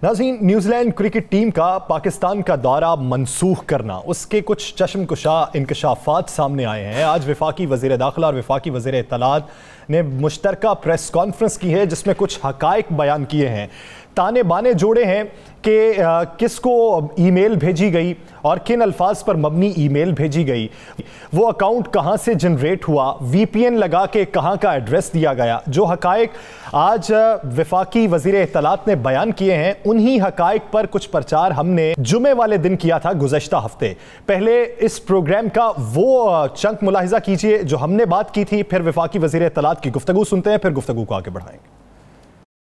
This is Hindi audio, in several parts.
नाज़रीन, न्यूजीलैंड क्रिकेट टीम का पाकिस्तान का दौरा मनसूख करना, उसके कुछ चश्मकुशा इंकशाफात सामने आए हैं। आज वफाकी वज़ीर दाखिला और वफाकी वज़ीर इत्तलात ने मुश्तरका प्रेस कॉन्फ्रेंस की है, जिसमें कुछ हकायक बयान किए हैं। ताने बाने जोड़े हैं कि किसको ईमेल भेजी गई और किन अल्फाज पर मबनी ईमेल भेजी गई, वो अकाउंट कहां से जनरेट हुआ, वीपीएन लगा के कहां का एड्रेस दिया गया। जो हकायक आज वफाकी वज़ीर इत्तलात ने बयान किए हैं, उन्हीं हकायक पर कुछ प्रचार हमने जुमे वाले दिन किया था गुज़श्ता हफ्ते। पहले इस प्रोग्राम का वो चंक मुलाहिजा कीजिए जो हमने बात की थी, फिर वफाकी वज़ीर इत्तलात की गुफ्तगू सुनते हैं, फिर गुफ्तगू को आगे बढ़ाएंगे।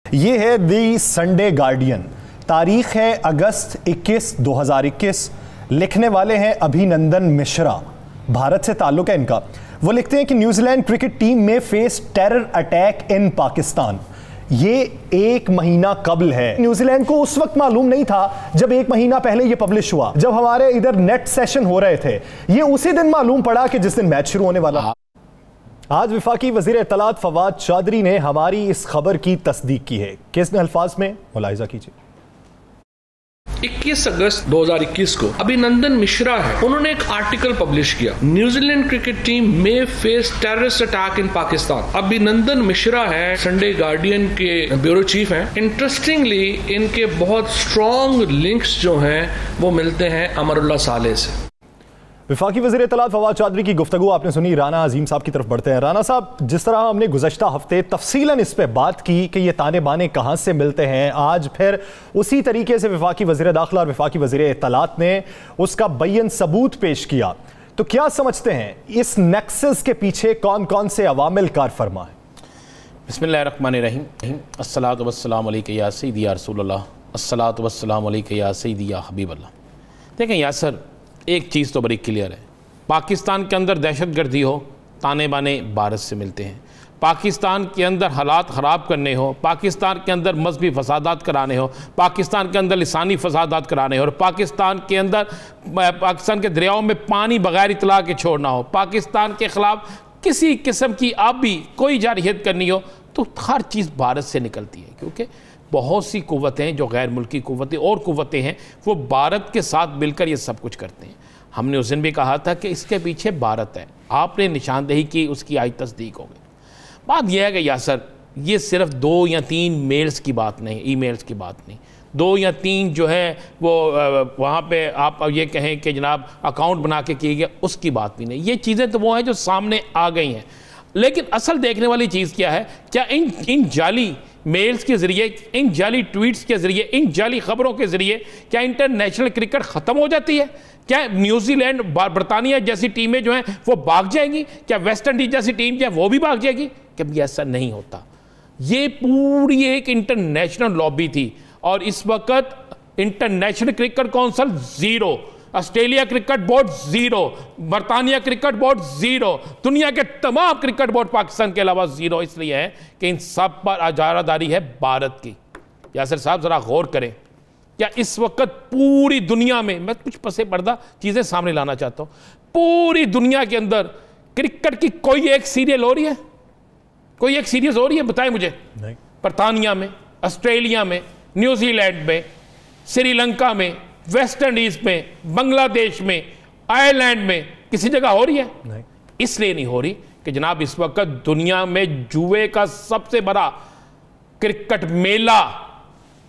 ये है दी संडे गार्डियन, तारीख है अगस्त 21, 2021। लिखने वाले हैं अभिनंदन मिश्रा, भारत से ताल्लुक है इनका। वो लिखते हैं कि न्यूजीलैंड क्रिकेट टीम में face terror attack in Pakistan. ये 1 महीना कबल है। न्यूजीलैंड को उस वक्त मालूम नहीं था जब 1 महीना पहले ये पब्लिश हुआ, जब हमारे इधर नेट सेशन हो रहे थे। ये उसी दिन मालूम पड़ा कि जिस दिन मैच शुरू होने वाला। आज वफाकी वज़ीर इत्तलात फवाद चौधरी ने हमारी इस खबर की तस्दीक की है। किसने अल्फाज में मुलाहिजा कीजिए। 21 अगस्त 2021 को अभिनंदन मिश्रा है, उन्होंने एक आर्टिकल पब्लिश किया, न्यूजीलैंड क्रिकेट टीम में face terrorist attack in Pakistan. अभिनंदन मिश्रा है, संडे गार्डियन के ब्यूरो चीफ हैं। इंटरेस्टिंगली इनके बहुत स्ट्रॉन्ग लिंक्स जो हैं वो मिलते हैं अमरुल्लाह सालेह से। वफाकी वज़ीर इत्तलात फवाद चौधरी की गुफ्तगू आपने सुनी। राना अजीम साहब की तरफ बढ़ते हैं। राना साहब, जिस तरह हमने गुज़श्ता हफ्ते तफसीलन इस पर बात की कि ये ताने बाने कहाँ से मिलते हैं, आज फिर उसी तरीके से वफाकी वज़ीर दाखिला और वफाकी वज़ीर इत्तलात ने उसका बैन सबूत पेश किया। तो क्या समझते हैं इस नेक्सस के पीछे कौन कौन से अवामिल कार फरमा है? बिस्मिल्लाहिर्रहमानिर्रहीम, अस्सलातु वस्सलामु अलैका या सय्यदी या रसूलल्लाह, अस्सलातु वस्सलामु अलैका या सय्यदी या हबीबल्लाह। देखें यासर, एक चीज़ तो बड़ी क्लियर है, पाकिस्तान के अंदर दहशतगर्दी हो, ताने बाने भारत से मिलते हैं। पाकिस्तान के अंदर हालात ख़राब करने हो, पाकिस्तान के अंदर मजहबी फसादात कराने हो, पाकिस्तान के अंदर लिसानी फसादात कराने हो, और पाकिस्तान के अंदर पाकिस्तान के दरियाओं में पानी बगैर इतला के छोड़ना हो, पाकिस्तान के ख़िलाफ़ किसी किस्म की आबी कोई जारहियत करनी हो, तो हर चीज़ भारत से निकलती है। क्योंकि बहुत सी कुव्वतें जो गैर मुल्की कुव्वतें और कुव्वतें हैं, वो भारत के साथ मिलकर ये सब कुछ करते हैं। हमने उस दिन भी कहा था कि इसके पीछे भारत है, आपने निशानदेही की, उसकी आज तस्दीक हो गई। बात यह है कि यासर, ये सिर्फ 2 या 3 मेल्स की बात नहीं, ईमेल्स की बात नहीं, 2 या 3 जो है वो वहाँ पे आप ये कहें कि जनाब अकाउंट बना के किए गए, उसकी बात भी नहीं। ये चीज़ें तो वो हैं जो सामने आ गई हैं। लेकिन असल देखने वाली चीज़ क्या है, क्या इन जाली मेल्स के ज़रिए, इन जाली ट्वीट्स के ज़रिए, इन जाली ख़बरों के ज़रिए क्या इंटरनेशनल क्रिकेट ख़त्म हो जाती है? क्या न्यूजीलैंड, बरतानिया जैसी टीमें जो हैं वो भाग जाएंगी? क्या वेस्ट इंडीज़ जैसी टीम जो है वो भी भाग जाएगी? कभी ऐसा नहीं होता। ये पूरी एक इंटरनेशनल लॉबी थी, और इस वक्त international cricket council 0, Australia cricket board 0, बरतानिया क्रिकेट बोर्ड 0, दुनिया के तमाम क्रिकेट बोर्ड पाकिस्तान के अलावा 0। इसलिए है कि इन सब पर इजारादारी है भारत की। यासर साहब ज़रा गौर करें, क्या इस वक्त पूरी दुनिया में, मैं कुछ पसे पर्दा चीज़ें सामने लाना चाहता हूँ, पूरी दुनिया के अंदर क्रिकेट की कोई एक सीरियल हो रही है? कोई एक सीरीज हो रही है? बताएं मुझे। नहीं। बरतानिया में, ऑस्ट्रेलिया में, न्यूजीलैंड में, श्रीलंका में, वेस्ट इंडीज में, बांग्लादेश में, आयरलैंड में किसी जगह हो रही है? नहीं। इसलिए नहीं हो रही कि जनाब इस वक्त दुनिया में जुए का सबसे बड़ा क्रिकेट मेला,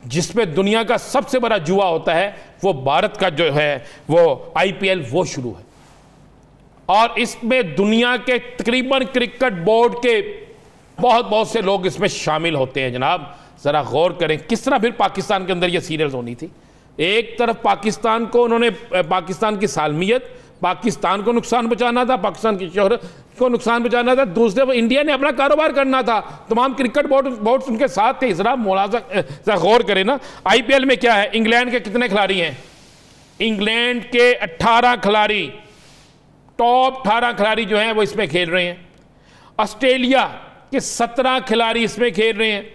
जिसमें दुनिया का सबसे बड़ा जुआ होता है, वो भारत का जो है वो IPL वो शुरू है। और इसमें दुनिया के तकरीबन क्रिकेट बोर्ड के बहुत से लोग इसमें शामिल होते हैं। जनाब ज़रा गौर करें किस तरह फिर पाकिस्तान के अंदर ये सीरियल्स होनी थी। एक तरफ पाकिस्तान को उन्होंने, पाकिस्तान की सालमियत, पाकिस्तान को नुकसान पहुंचाना था, पाकिस्तान की शोहरत को नुकसान पहुंचाना था, दूसरे पर इंडिया ने अपना कारोबार करना था, तमाम क्रिकेट बोर्ड उनके साथ थे। ज़रा मुलाज़ा गौर करें ना, IPL में क्या है, इंग्लैंड के कितने खिलाड़ी हैं? इंग्लैंड के 18 खिलाड़ी, टॉप 18 खिलाड़ी जो हैं वो इसमें खेल रहे हैं। ऑस्ट्रेलिया के 17 खिलाड़ी इसमें खेल रहे हैं।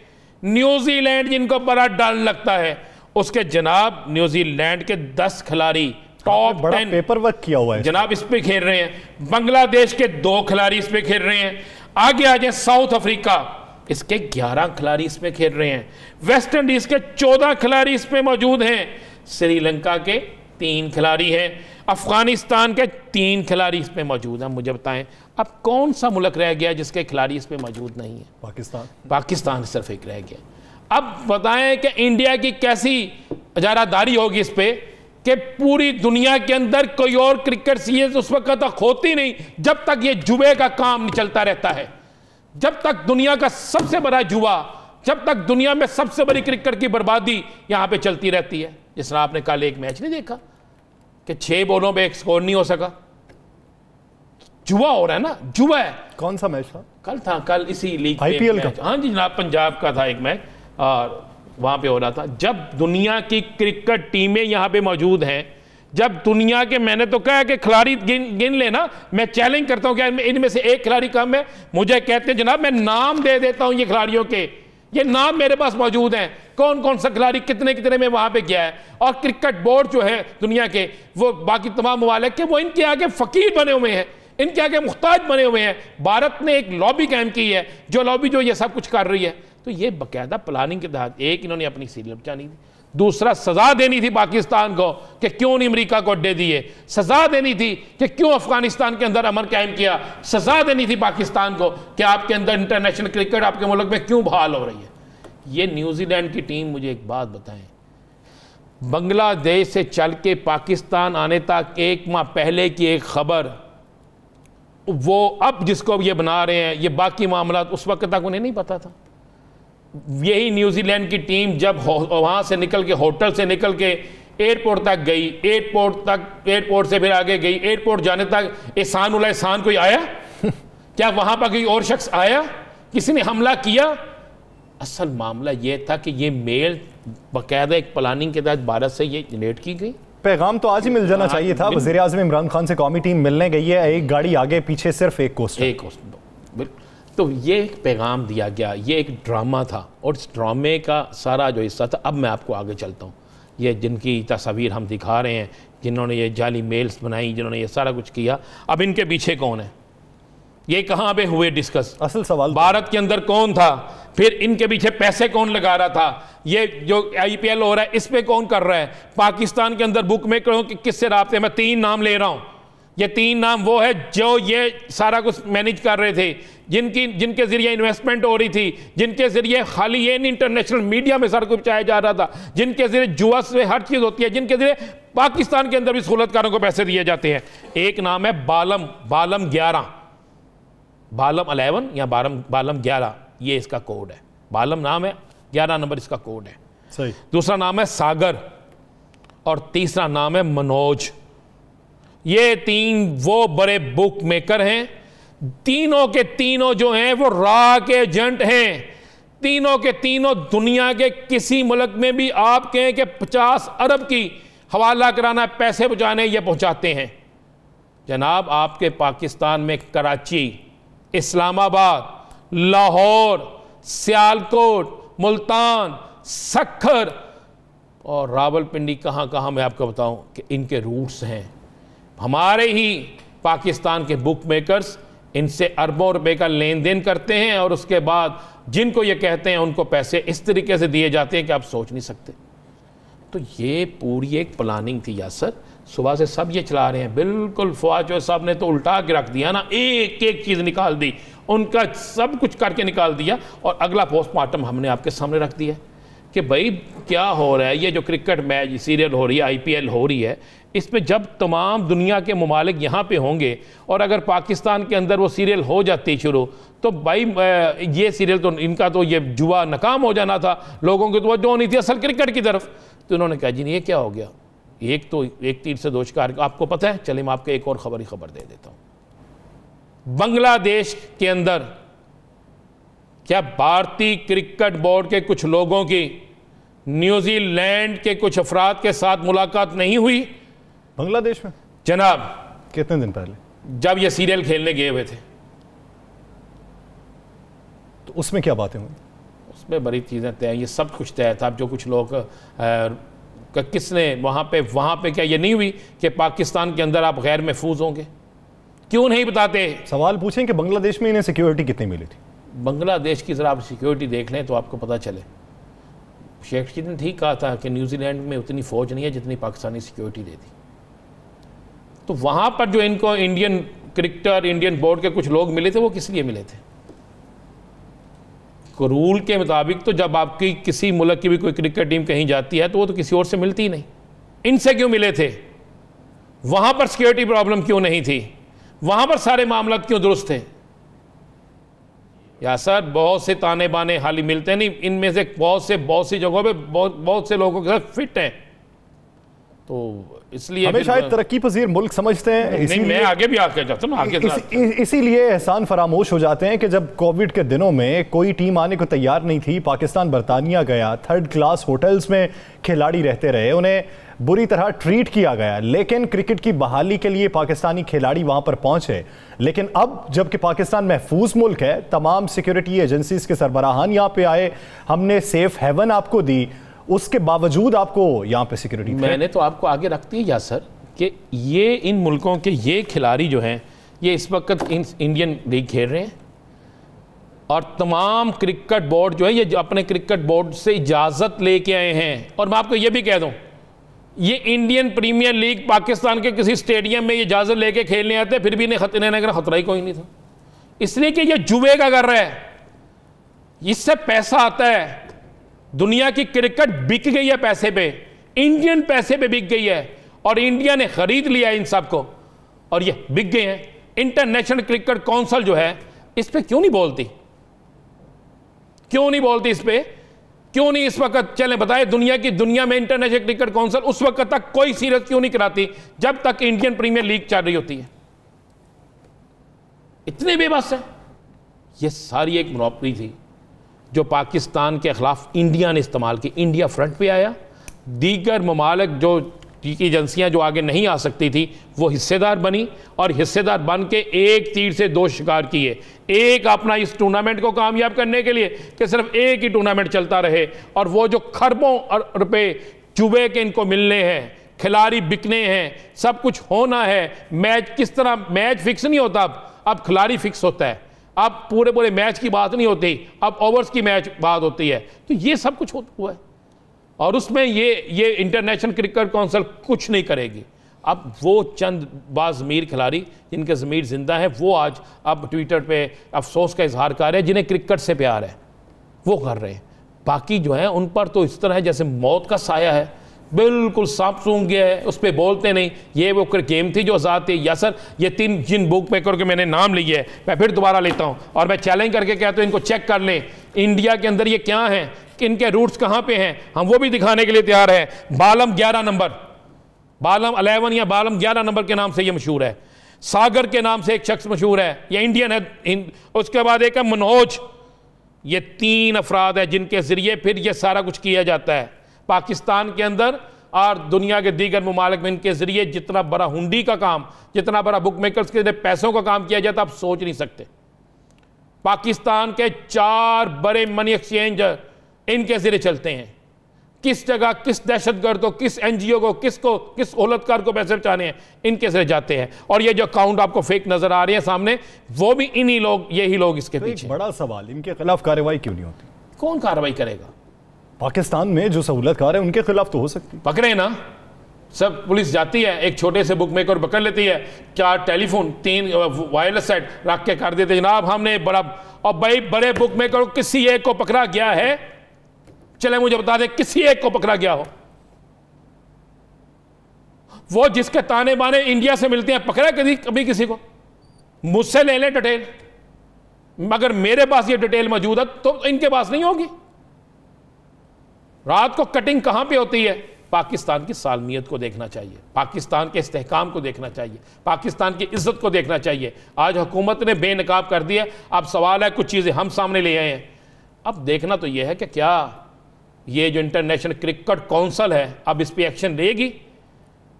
न्यूजीलैंड जिनको बड़ा डर लगता है, उसके जनाब न्यूजीलैंड के 10 खिलाड़ी टॉप 10 पेपर वर्क किया हुआ है जनाब इस पे खेल रहे हैं। बांग्लादेश के 2 खिलाड़ी इस पे खेल रहे हैं। आगे आ जाए साउथ अफ्रीका, इसके 11 खिलाड़ी इसमें खेल रहे हैं, वेस्ट इंडीज के 14 खिलाड़ी इसमें मौजूद हैं, श्रीलंका के 3 खिलाड़ी हैं, अफगानिस्तान के 3 खिलाड़ी इसमें मौजूद हैं। मुझे बताएं अब कौन सा मुल्क रह गया जिसके खिलाड़ी इसमें मौजूद नहीं है? पाकिस्तान सिर्फ एक रह गया। अब बताएं कि इंडिया की कैसी इजारादारी होगी इस पे कि पूरी दुनिया के अंदर कोई और क्रिकेट सीरीज उस वक्त तक होती नहीं जब तक ये जुए का काम नहीं चलता रहता है। जब तक दुनिया का सबसे बड़ा जुआ, जब तक दुनिया में सबसे बड़ी क्रिकेट की बर्बादी यहां पे चलती रहती है। जिस तरह आपने कल एक मैच नहीं देखा कि 6 बॉलों पे एक स्कोर नहीं हो सका, जुआ हो रहा है ना, जुआ है। कौन सा मैच था? कल इसी लीग IPL का। हाँ जी जनाब, पंजाब का था एक मैच और वहां पे हो रहा था। जब दुनिया की क्रिकेट टीमें यहां पे मौजूद हैं, जब दुनिया के, मैंने तो कहा कि खिलाड़ी गिन लेना, मैं चैलेंज करता हूं कि इनमें से एक खिलाड़ी कम है, मुझे कहते हैं जनाब मैं नाम दे देता हूं ये खिलाड़ियों के, ये नाम मेरे पास मौजूद हैं, कौन कौन सा खिलाड़ी कितने कितने में वहां पे गया है। और क्रिकेट बोर्ड जो है दुनिया के, वो बाकी तमाम ममालिक के, वो इनके आगे फकीर बने हुए हैं, इनके आगे मुख्ताज बने हुए हैं। भारत ने एक लॉबी कायम की है, जो लॉबी जो ये सब कुछ कर रही है। तो ये बाकायदा प्लानिंग के तहत, एक इन्होंने अपनी सीरियल बचानी थी, दूसरा सजा देनी थी पाकिस्तान को कि क्यों नहीं अमेरिका को अड्डे दिए, सजा देनी थी कि क्यों अफगानिस्तान के अंदर अमन कायम किया, सजा देनी थी पाकिस्तान को कि आपके अंदर इंटरनेशनल क्रिकेट आपके मुल्क में क्यों बहाल हो रही है। ये न्यूजीलैंड की टीम, मुझे एक बात बताएं, बांग्लादेश से चल के पाकिस्तान आने तक 1 माह पहले की एक खबर, वो अब जिसको ये बना रहे हैं, ये बाकी मामला उस वक्त तक उन्हें नहीं पता था। यही न्यूजीलैंड की टीम जब वहां से निकल के, होटल से निकल के एयरपोर्ट तक गई, एयरपोर्ट से फिर आगे गई, एयरपोर्ट जाने तक एहसान उल एहसान कोई आया? क्या वहां पर कोई और शख्स आया? किसी ने हमला किया? असल मामला यह था कि ये मेल बाकायदा एक प्लानिंग के तहत भारत से ये जनरेट की गई। पैगाम तो आज ही मिल जाना चाहिए था। वज़ीर आज़म इमरान खान से कौमी टीम मिलने गई है, एक गाड़ी आगे पीछे सिर्फ एक कोस्टर। तो ये एक पैगाम दिया गया, ये एक ड्रामा था और इस ड्रामे का सारा जो हिस्सा था, अब मैं आपको आगे चलता हूँ। ये जिनकी तस्वीर हम दिखा रहे हैं, जिन्होंने ये जाली मेल्स बनाई, जिन्होंने ये सारा कुछ किया, अब इनके पीछे कौन है? ये कहाँ पे हुए डिस्कस? असल सवाल भारत के अंदर कौन था? फिर इनके पीछे पैसे कौन लगा रहा था? ये जो IPL हो रहा है इस पे कौन कर रहा है? पाकिस्तान के अंदर बुक मेकरों के किससे राब्ते? मैं 3 नाम ले रहा हूँ। ये 3 नाम वो है जो ये सारा कुछ मैनेज कर रहे थे, जिनके जरिए इन्वेस्टमेंट हो रही थी, जिनके जरिए खाली ये इंटरनेशनल मीडिया में सारा कुछ चाया जा रहा था, जिनके जरिए जुआ से हर चीज़ होती है, जिनके जरिए पाकिस्तान के अंदर भी सहूलतकारों को पैसे दिए जाते हैं। एक नाम है बालम 11, बालम 11 या बालम 11, ये इसका कोड है। बालम नाम है, 11 नंबर इसका कोड है। सही। दूसरा नाम है सागर और तीसरा नाम है मनोज। ये 3 वो बड़े बुक मेकर हैं। तीनों के तीनों जो हैं वो रॉ के एजेंट हैं। तीनों के तीनों दुनिया के किसी मुल्क में भी आप कहें कि 50 अरब की हवाला कराना, पैसे पहुंचाने, ये पहुंचाते हैं। जनाब आपके पाकिस्तान में कराची, इस्लामाबाद, लाहौर, सियालकोट, मुल्तान, सक्खर और रावलपिंडी, कहाँ कहाँ मैं आपको बताऊं कि इनके रूट्स हैं। हमारे ही पाकिस्तान के बुक मेकर्स इनसे अरबों रुपए का लेन देन करते हैं और उसके बाद जिनको ये कहते हैं उनको पैसे इस तरीके से दिए जाते हैं कि आप सोच नहीं सकते। तो ये पूरी एक प्लानिंग थी यासर। सुबह से सब ये चला रहे हैं, बिल्कुल फवाद साहब ने तो उल्टा के रख दिया ना, एक एक चीज़ निकाल दी, उनका सब कुछ करके निकाल दिया और अगला पोस्टमार्टम हमने आपके सामने रख दिया कि भाई क्या हो रहा है। ये जो क्रिकेट मैच सीरियल हो रही है, IPL हो रही है, इसमें जब तमाम दुनिया के ममालिक यहाँ पे होंगे और अगर पाकिस्तान के अंदर वो सीरियल हो जाती शुरू, तो भाई ये सीरियल तो इनका तो ये जुआ नाकाम हो जाना था, लोगों की तो जो नहीं थी असल क्रिकेट की तरफ। तो उन्होंने कहा जी नहीं, ये क्या हो गया, एक तीर से 2 शिकार। आपको पता है, चलिए मैं आपको एक और खबर दे देता हूँ। बांग्लादेश के अंदर क्या भारतीय क्रिकेट बोर्ड के कुछ लोगों की न्यूजीलैंड के कुछ अफराद के साथ मुलाकात नहीं हुई? बांग्लादेश में जनाब कितने दिन पहले, जब ये सीरियल खेलने गए हुए थे। तो उसमें क्या बातें हुई? उसमें बड़ी चीज़ें तय, ये सब कुछ तय था। जो कुछ लोग किसने वहाँ पे क्या ये नहीं हुई कि पाकिस्तान के अंदर आप गैर महफूज होंगे? क्यों नहीं बताते? सवाल पूछें कि बांग्लादेश में इन्हें सिक्योरिटी कितनी मिली थी? बांग्लादेश की ज़रा आप सिक्योरिटी देख लें तो आपको पता चले। शेख रशीद ने ठीक कहा था कि न्यूजीलैंड में उतनी फ़ौज नहीं है जितनी पाकिस्तानी सिक्योरिटी देती। तो वहाँ पर जो इनको इंडियन क्रिकेटर, इंडियन बोर्ड के कुछ लोग मिले थे, वो किस लिए मिले थे? रूल के मुताबिक तो जब आपकी किसी मुल्क की भी कोई क्रिकेट टीम कहीं जाती है तो वो तो किसी और से मिलती ही नहीं। इनसे क्यों मिले थे? वहाँ पर सिक्योरिटी प्रॉब्लम क्यों नहीं थी? वहाँ पर सारे मामला क्यों दुरुस्त थे? या सर बहुत से ताने बाने हाली मिलते नहीं, इनमें से बहुत सी जगहों पे बहुत से लोगों के साथ फिट हैं। तो इसलिए हमें शायद तरक्की पजीर मुल्क समझते हैं, नहीं मैं आगे भी आके जाता हूँ आगे इसीलिए एहसान फरामोश हो जाते हैं कि जब कोविड के दिनों में कोई टीम आने को तैयार नहीं थी, पाकिस्तान बरतानिया गया, 3rd क्लास होटल्स में खिलाड़ी रहते रहे, उन्हें बुरी तरह ट्रीट किया गया, लेकिन क्रिकेट की बहाली के लिए पाकिस्तानी खिलाड़ी वहां पर पहुंचे। लेकिन अब जबकि पाकिस्तान महफूज मुल्क है, तमाम सिक्योरिटी एजेंसीज के सरबराहान यहाँ पे आए, हमने सेफ हेवन आपको दी, उसके बावजूद आपको यहाँ पे सिक्योरिटी। मैंने तो आपको आगे रखती है यासर कि ये इन मुल्कों के ये खिलाड़ी जो हैं ये इस वक्त इंडियन लीग खेल रहे हैं और तमाम क्रिकेट बोर्ड जो है ये अपने क्रिकेट बोर्ड से इजाज़त लेके आए हैं। और मैं आपको ये भी कह दूं, ये इंडियन प्रीमियर लीग पाकिस्तान के किसी स्टेडियम में ये इजाज़त लेके खेलने आते फिर भी खतरा ही कोई नहीं था, इसलिए कि ये जुए का कर रहा है, इससे पैसा आता है। दुनिया की क्रिकेट बिक गई है पैसे पे, इंडियन पैसे पे बिक गई है और इंडिया ने खरीद लिया इन सबको और ये बिक गए हैं। इंटरनेशनल क्रिकेट काउंसिल जो है इस पे क्यों नहीं बोलती? क्यों नहीं बोलती इस पे? क्यों नहीं इस वक्त चलें बताए दुनिया में इंटरनेशनल क्रिकेट काउंसिल उस वक्त तक कोई सीरीज क्यों नहीं कराती जब तक इंडियन प्रीमियर लीग चल रही होती है? इतने बेबस है। ये सारी एक मोनोपोली थी जो पाकिस्तान के खिलाफ इंडिया ने इस्तेमाल की। इंडिया फ्रंट पे आया, दीगर ममालिक जो की एजेंसियां जो आगे नहीं आ सकती थी वो हिस्सेदार बनी और हिस्सेदार बन के एक तीर से 2 शिकार किए। एक अपना इस टूर्नामेंट को कामयाब करने के लिए कि सिर्फ एक ही टूर्नामेंट चलता रहे और वो जो खरबों रुपए जुए के इनको मिलने हैं, खिलाड़ी बिकने हैं, सब कुछ होना है। मैच किस तरह, मैच फिक्स नहीं होता, अब खिलाड़ी फिक्स होता है। अब पूरे मैच की बात नहीं होती, अब ओवर्स की मैच बात होती है। तो ये सब कुछ हुआ है और उसमें ये इंटरनेशनल क्रिकेट काउंसिल कुछ नहीं करेगी। अब वो चंद बाज़मीर खिलाड़ी जिनके ज़मीर जिंदा है वो आज अब ट्विटर पे अफसोस का इजहार कर रहे हैं, जिन्हें क्रिकेट से प्यार है वो कर रहे हैं। बाकी जो है उन पर तो इस तरह है जैसे मौत का साया है, बिल्कुल सांप सूंघ गया है, उस पर बोलते नहीं। ये वो गेम थी जो आज़ाद थी। या सर ये 3 जिन बुक मेकर के मैंने नाम लिए है मैं फिर दोबारा लेता हूँ और मैं चैलेंज करके कहता हूँ इनको चेक कर लें इंडिया के अंदर ये क्या हैं, कि इनके रूट्स कहाँ पे हैं, हम वो भी दिखाने के लिए तैयार हैं। बालम 11 नंबर, बालम 11 या बालम 11 नंबर के नाम से ये मशहूर है। सागर के नाम से एक शख्स मशहूर है, ये इंडियन है। उसके बाद एक है मनोज। ये 3 अफराद है जिनके ज़रिए फिर ये सारा कुछ किया जाता है पाकिस्तान के अंदर और दुनिया के दीगर ममालिक में। इनके जरिए जितना बड़ा हुंडी का काम, जितना बड़ा बुक मेकर्स के पैसों का काम किया जाता, आप सोच नहीं सकते। पाकिस्तान के 4 बड़े मनी एक्सचेंजर इनके जरिए चलते हैं। किस जगह किस दहशतगर्द को, किस एनजीओ को, किस औलतकार को पैसे बचाने हैं, इनके जरिए जाते हैं। और ये जो अकाउंट आपको फेक नजर आ रहे हैं सामने, वो भी इन्हीं लोग, यही लोग इसके पीछे। बड़ा सवाल, इनके खिलाफ कार्रवाई क्यों नहीं होती? कौन कार्रवाई करेगा? पाकिस्तान में जो सहूलतकार है उनके खिलाफ तो हो सकती। पकड़े ना, सब पुलिस जाती है, एक छोटे से बुक मेकर पकड़ लेती है, 4 टेलीफोन 3 वायरलेस सेट रख के कर देते जनाब हमने बड़ा। और भाई बड़े बुक मेकर किसी एक को पकड़ा गया है? चले मुझे बता दे किसी एक को पकड़ा गया हो? वो जिसके ताने बाने इंडिया से मिलते हैं, पकड़ा कभी किसी को? मुझसे ले लें डिटेल, मगर मेरे पास ये डिटेल मौजूद है तो इनके पास नहीं होगी। रात को कटिंग कहां पे होती है? पाकिस्तान की सालमियत को देखना चाहिए, पाकिस्तान के इस्तेहकाम को देखना चाहिए, पाकिस्तान की इज्जत को देखना चाहिए। आज हुकूमत ने बेनकाब कर दिया। अब सवाल है, कुछ चीज़ें हम सामने ले आए हैं, अब देखना तो यह है कि क्या ये जो इंटरनेशनल क्रिकेट काउंसिल है अब इस पर एक्शन लेगी?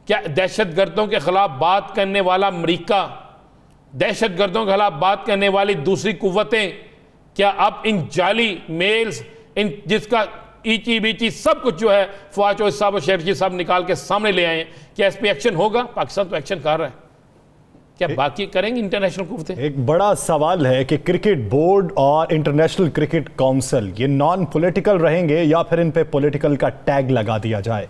क्या दहशतगर्दों के खिलाफ बात करने वाला अमरीका, दहशतगर्दों के खिलाफ बात करने वाली दूसरी कुव्वतें, क्या अब इन जाली मेल्स, इन जिसका ईची बीची सब कुछ जो है फवाद साहब और शेख जी साहब निकाल के सामने ले आए, क्या इस पर एक्शन होगा? पाकिस्तान तो एक्शन कर रहा है। क्या बाकी करेंगे इंटरनेशनल कुफ्ते? एक बड़ा सवाल है कि क्रिकेट बोर्ड और इंटरनेशनल क्रिकेट काउंसिल ये नॉन पॉलिटिकल रहेंगे या फिर इन पे पॉलिटिकल का टैग लगा दिया जाए।